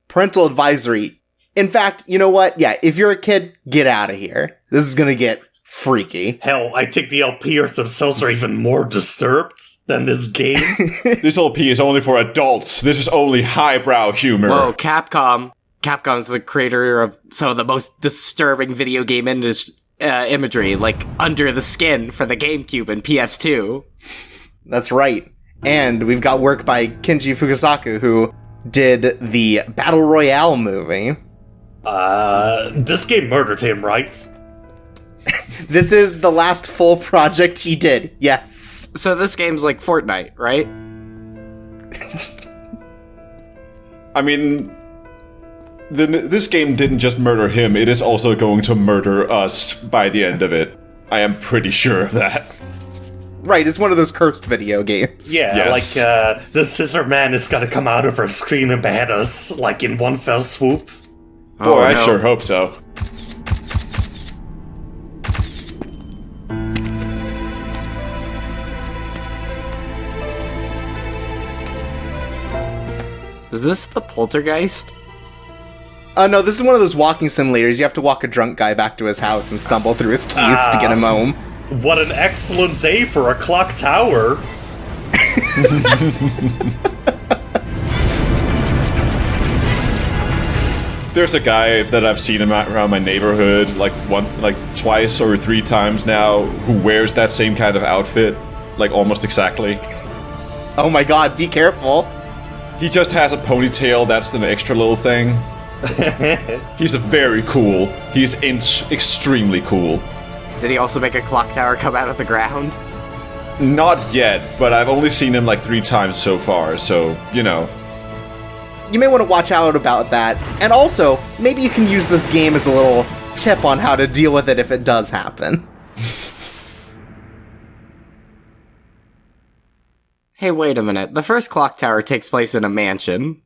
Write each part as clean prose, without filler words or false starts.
Parental advisory. In fact, you know what? Yeah, if you're a kid, get out of here. This is gonna get freaky. Hell, I think the LPers themselves are even more disturbed than this game. This LP is only for adults. This is only highbrow humor. Whoa, Capcom. Capcom's the creator of some of the most disturbing video game imagery, like Under the Skin for the GameCube and PS2. That's right. And we've got work by Kenji Fukasaku, who did the Battle Royale movie. This game murdered him, right? This is the last full project he did, yes. So this game's like Fortnite, right? I mean, this game didn't just murder him, it is also going to murder us by the end of it. I am pretty sure of that. Right, it's one of those cursed video games. Yeah, Yes. like, the Scissor Man is gonna come out of her screen and behead us, like, in one fell swoop. Boy, I no. sure hope so. Is this the Poltergeist? No, this is one of those walking simulators. You have to walk a drunk guy back to his house and stumble through his keys to get him home. What an excellent day for a clock tower! There's a guy that I've seen him around my neighborhood like twice or three times now who wears that same kind of outfit, like almost exactly. Oh my god, be careful. He just has a ponytail, that's an extra little thing. He's very cool. He's extremely cool. Did he also make a clock tower come out of the ground? Not yet, but I've only seen him like 3 times so far, so, you know. You may want to watch out about that. And also, maybe you can use this game as a little tip on how to deal with it if it does happen. Hey, wait a minute. The first clock tower takes place in a mansion.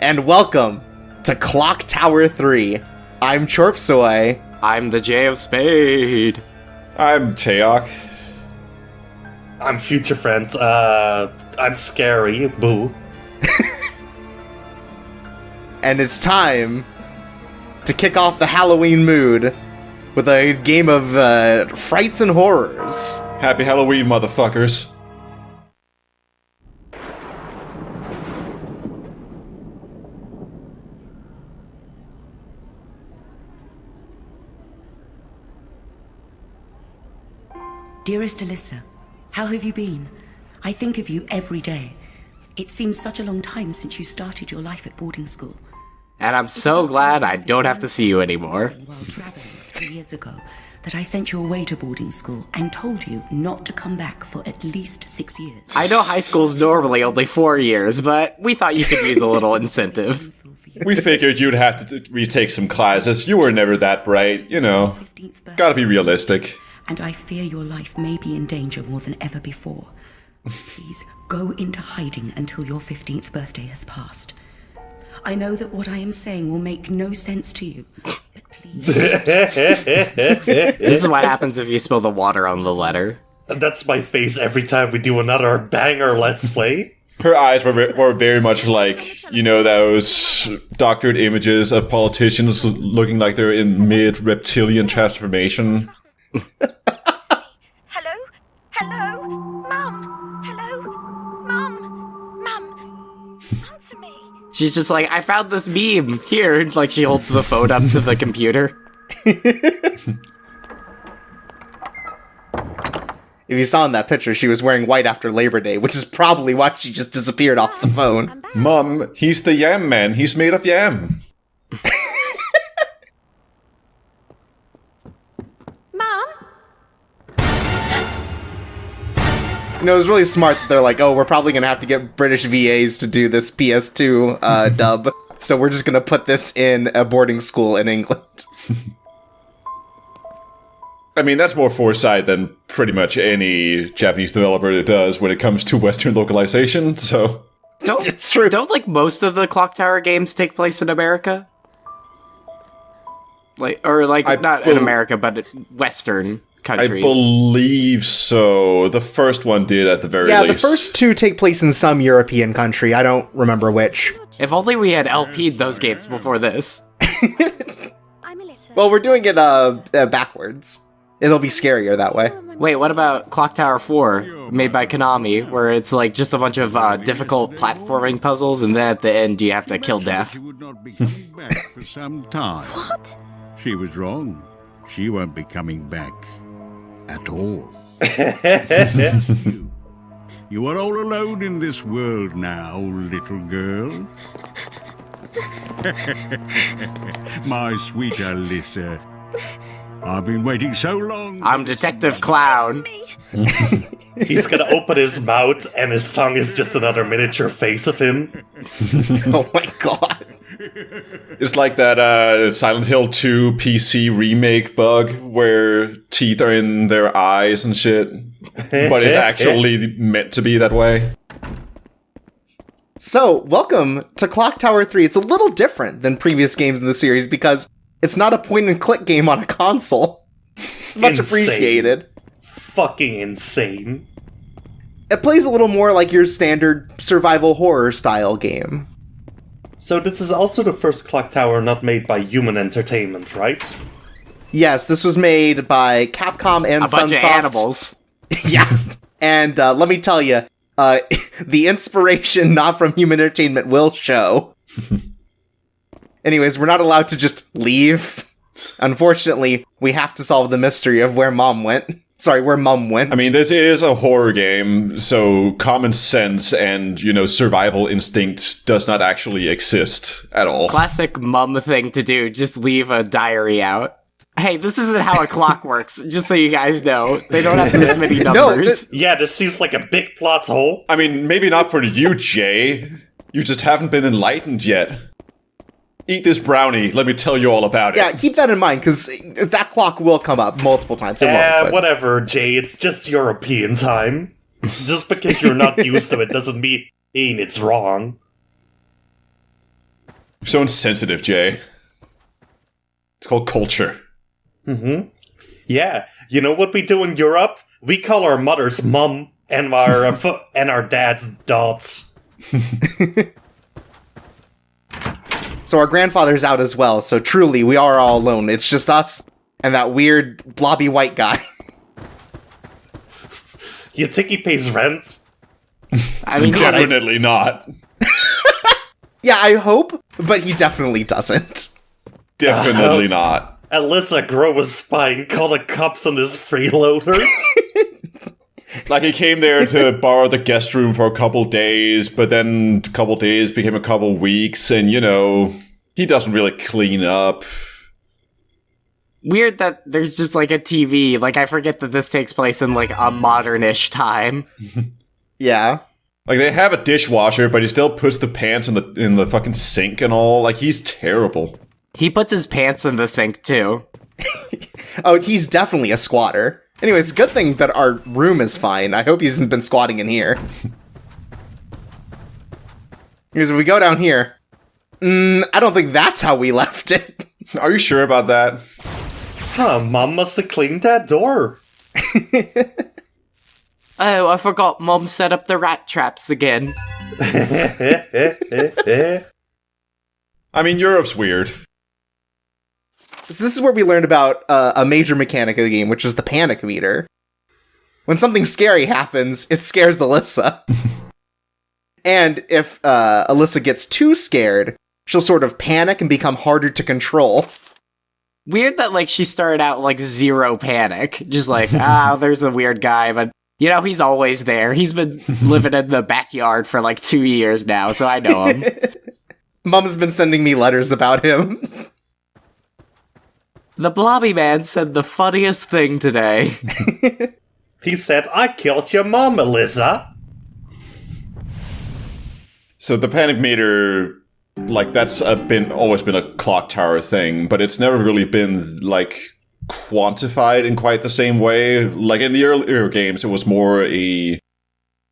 And welcome to Clock Tower 3. I'm Chorpsoy. I'm the J of Spade. I'm Teok. I'm Future Friend, I'm scary, boo. And it's time to kick off the Halloween mood with a game of frights and horrors. Happy Halloween, motherfuckers. Dearest Alyssa, how have you been? I think of you every day. It seems such a long time since you started your life at boarding school. And I'm so glad I don't have to see you anymore. While traveling 3 years ago, that I sent you away to boarding school and told you not to come back for at least 6 years. I know high school's normally only 4 years, but we thought you could use a little incentive. We figured you'd have to retake some classes. You were never that bright, you know. Gotta be realistic. And I fear your life may be in danger more than ever before. Please go into hiding until your 15th birthday has passed. I know that what I am saying will make no sense to you, but please. This is what happens if you spill the water on the letter. That's my face every time we do another banger Let's Play. Her eyes were very much like, you know, those doctored images of politicians looking like they're in mid-reptilian transformation. Hello? Hello? Mum? Hello? Mum? Mum? Answer me. She's just like, I found this meme here. Like, she holds the phone up to the computer. If you saw in that picture, she was wearing white after Labor Day, which is probably why she just disappeared off the phone. Mom, he's the yam man. He's made of yam. Mum? You know, it was really smart that they're like, oh, we're probably going to have to get British VAs to do this PS2 dub, so we're just going to put this in a boarding school in England. I mean, that's more foresight than pretty much any Japanese developer does when it comes to Western localization, so... It's true. Don't, like, most of the Clock Tower games take place in America? Like, or, like, not in America, but Western countries. I believe so. The first one did at the very least. Yeah, the first two take place in some European country. I don't remember which. If only we had LP'd those games before this. I'm Alyssa. Well, we're doing it backwards. It'll be scarier that way. Wait, what about Clock Tower 4, made by Konami, where it's like just a bunch of difficult platforming puzzles, and then at the end you have to kill death? She would not be coming back for some time. What? She was wrong. She won't be coming back at all. You are all alone in this world now, little girl. My sweet Alyssa. I've been waiting so long. I'm Detective Clown. He's gonna open his mouth and his tongue is just another miniature face of him. Oh my god. It's like that Silent Hill 2 PC remake bug where teeth are in their eyes and shit. But it's actually meant to be that way. So, welcome to Clock Tower 3. It's a little different than previous games in the series because it's not a point-and-click game on a console. It's much Insane. appreciated. Fucking insane. It plays a little more like your standard survival horror style game. So this is also the first clock tower not made by Human Entertainment, right? Yes, this was made by Capcom and A bunch of Sunsoft. animals. Yeah. And let me tell you, the inspiration not from Human Entertainment will show. Anyways, we're not allowed to just leave. Unfortunately, we have to solve the mystery of where Mom went. Sorry, where Mum went. I mean, this is a horror game, so common sense and, survival instinct does not actually exist at all. Classic mum thing to do, just leave a diary out. Hey, this isn't how a clock works, just so you guys know. They don't have this many numbers. Yeah, this seems like a big plot hole. I mean, maybe not for you, Jay. You just haven't been enlightened yet. Eat this brownie, let me tell you all about it. Yeah, keep that in mind, because that clock will come up multiple times. It won't, but- Whatever, Jay, it's just European time. Just because you're not used to it doesn't mean it's wrong. You're so insensitive, Jay. It's called culture. Mm-hmm. Yeah, you know what we do in Europe? We call our mothers mum and our dads dots. So our grandfather's out as well, so truly, we are all alone. It's just us and that weird blobby white guy. You think he pays rent? I mean, Definitely not. Yeah, I hope, but he definitely doesn't. Definitely not. Alyssa grow his spine, call the cops on this freeloader. Like, he came there to borrow the guest room for a couple days, but then a couple days became a couple weeks, and, he doesn't really clean up. weird that there's just like a TV. Like, I forget that this takes place in like a modern-ish time. Yeah. Like, they have a dishwasher, but he still puts the pants in the fucking sink and all. Like, he's terrible. He puts his pants in the sink too. Oh, he's definitely a squatter. Anyways, good thing that our room is fine. I hope he hasn't been squatting in here. Because if we go down here, I don't think that's how we left it. Are you sure about that? Huh, Mom must have cleaned that door. Oh, I forgot Mom set up the rat traps again. I mean, Europe's weird. So this is where we learned about a major mechanic of the game, which is the panic meter. When something scary happens, it scares Alyssa. And if Alyssa gets too scared, she'll sort of panic and become harder to control. Weird that, like, she started out, like, zero panic. Just like, there's the weird guy, but, you know, he's always there. He's been living in the backyard for, like, 2 years now, so I know him. Mom's been sending me letters about him. The Blobby Man said the funniest thing today. He said, I killed your mom, Alyssa. So the panic meter, like, that's always been a clock tower thing, but it's never really been, like, quantified in quite the same way. Like, in the earlier games, it was more it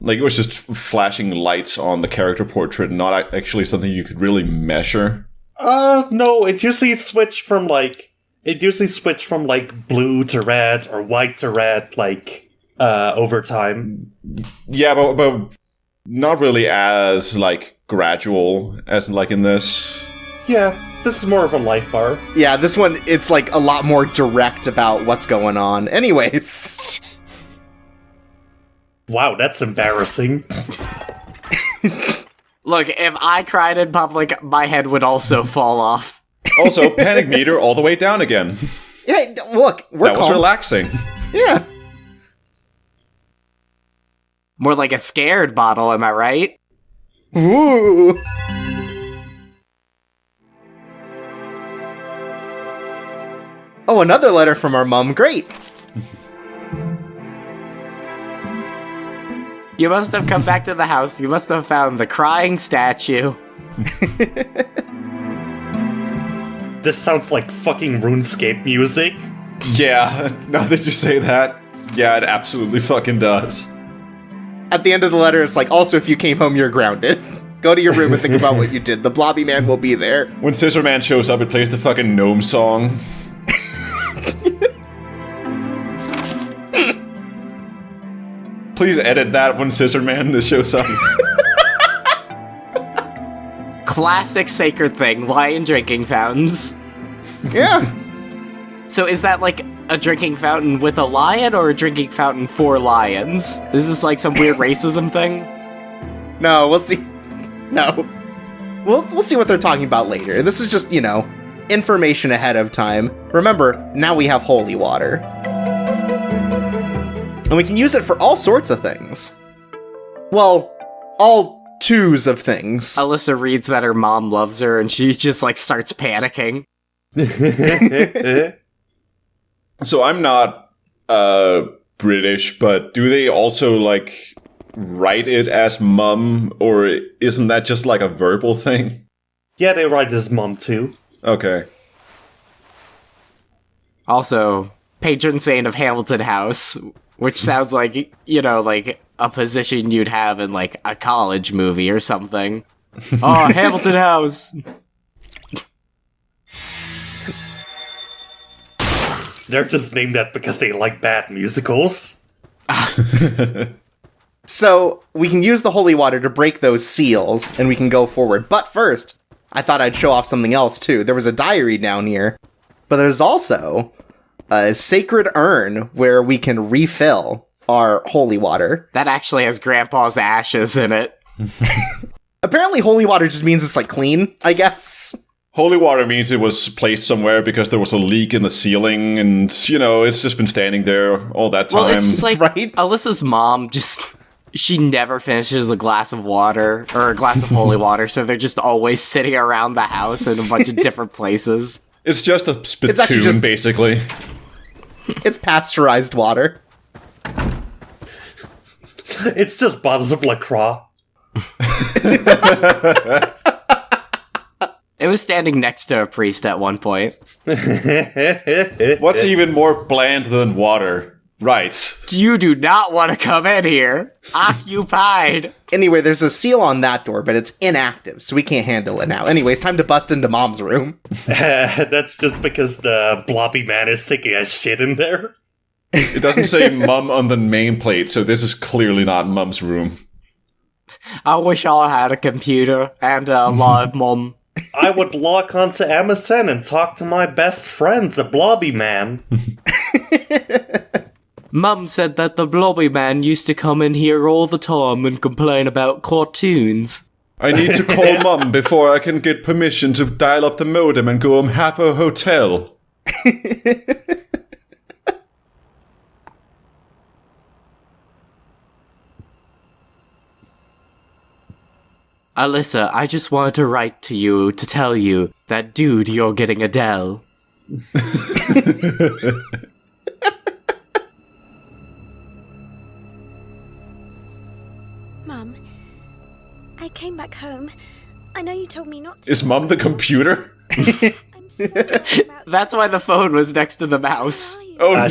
was just flashing lights on the character portrait, not actually something you could really measure. No, it usually switched from, like, It usually switched from, like, blue to red or white to red, like, over time. Yeah, but not really as, like, gradual as, like, in this. Yeah, this is more of a life bar. Yeah, this one, it's like a lot more direct about what's going on. Anyways. Wow, that's embarrassing. Look, if I cried in public, my head would also fall off. Also, panic meter all the way down again. Yeah, look, we're That was calm. relaxing. Yeah. More like a scared bottle, am I right? Ooh. Oh, another letter from our mom. Great. You must have come back to the house. You must have found the crying statue. This sounds like fucking RuneScape music. Yeah, now that you say that, yeah, it absolutely fucking does. At the end of the letter, it's like, also, if you came home, you're grounded. Go to your room and think about what you did. The blobby man will be there. When Scissor Man shows up, it plays the fucking gnome song. Please edit that when Scissor Man shows up. Classic sacred thing, lion drinking fountains. Yeah. So is that like a drinking fountain with a lion or a drinking fountain for lions? Is this like some weird racism thing? No, we'll see. No. We'll see what they're talking about later. This is just, information ahead of time. Remember, now we have holy water. And we can use it for all sorts of things. Well, all twos of things. Alyssa reads that her mom loves her and she just like starts panicking. So I'm not British, but do they also like write it as mum, or isn't that just like a verbal thing? Yeah, they write his mom too. Okay. Also, patron saint of Hamilton House, which sounds like, like a position you'd have in like a college movie or something. Oh, Hamilton House! They're just named that because they like bad musicals. So, we can use the holy water to break those seals, and we can go forward. But first, I thought I'd show off something else, too. There was a diary down here, but there's also a sacred urn where we can refill our holy water. That actually has Grandpa's ashes in it. Apparently, holy water just means it's, like, clean, I guess. Holy water means it was placed somewhere because there was a leak in the ceiling, and, it's just been standing there all that time. Well, it's just like, Right? Alyssa's mom she never finishes a glass of water, or a glass of holy water, so they're just always sitting around the house in a bunch of different places. It's just a spittoon, basically. It's pasteurized water. It's just bottles of LaCroix. It was standing next to a priest at one point. What's even more bland than water? Right. You do not want to come in here. Occupied. Anyway, there's a seal on that door, but it's inactive, so we can't handle it now. Anyway, it's time to bust into Mom's room. That's just because the blobby man is taking a shit in there. It doesn't say mum on the nameplate, so this is clearly not Mum's room. I wish I had a computer and a live mom. I would log onto MSN and talk to my best friend, the blobby man. Mum said that the blobby man used to come in here all the time and complain about cartoons. I need to call Mum before I can get permission to dial up the modem and go Hapo Hotel. Alyssa, I just wanted to write to you to tell you that, dude, you're getting Adele. Mum, I came back home. I know you told me not to. Is Mum the computer? I'm sorry about That's why the phone was next to the mouse. Oh no.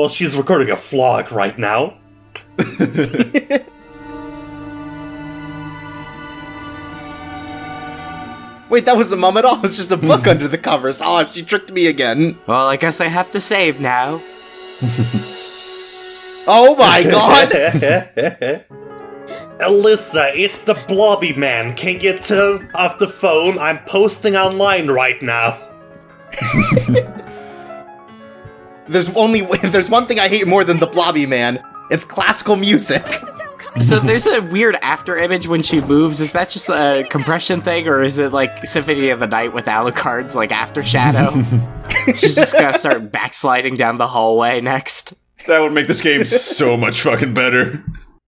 She's recording a vlog right now. Wait, that wasn't Mum at all. It was just a book under the covers. Oh, she tricked me again. Well, I guess I have to save now. Oh my god! Alyssa, it's the blobby man. Can you turn off the phone? I'm posting online right now. There's one thing I hate more than the blobby man. It's classical music. So there's a weird after image when she moves. Is that just a compression thing, or is it like Symphony of the Night with Alucard's like after shadow? She's just gonna start backsliding down the hallway next. That would make this game so much fucking better.